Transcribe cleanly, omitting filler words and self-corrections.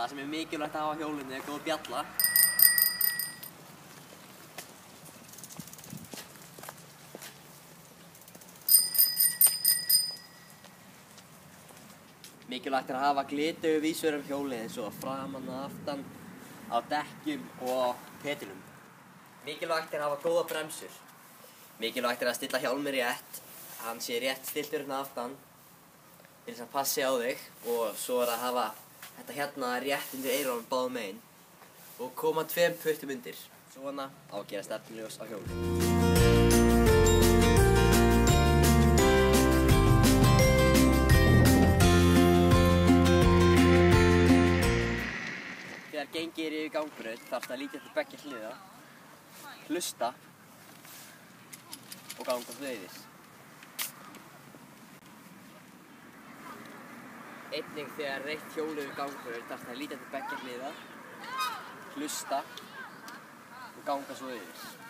Það sem mikilvægt að hafa á hjólinu góð bjalla. Mikilvægt að hafa glituvísur á hjólið eins og framan og aftan, á dekkjum og á pedalum. Mikilvægt að hafa góða bremsur. Mikilvægt að stilla hjálminn rétt, hann sé rétt stilltur hérna aftan til þess að passi á þig og svo að hafa þetta hérna rétt undir eyrunum báðum megin og koma 2 puttum undir. Svona á að gera stefnuljós á hjólinu. Þegar gengið yfir gangbraut þarftu að líta til beggja hliða, hlusta og ganga þvegis. Einnig þegar reitt hjólið yfir gangbraut þarftu að líta til beggja hliða, hlusta og ganga svo yfir.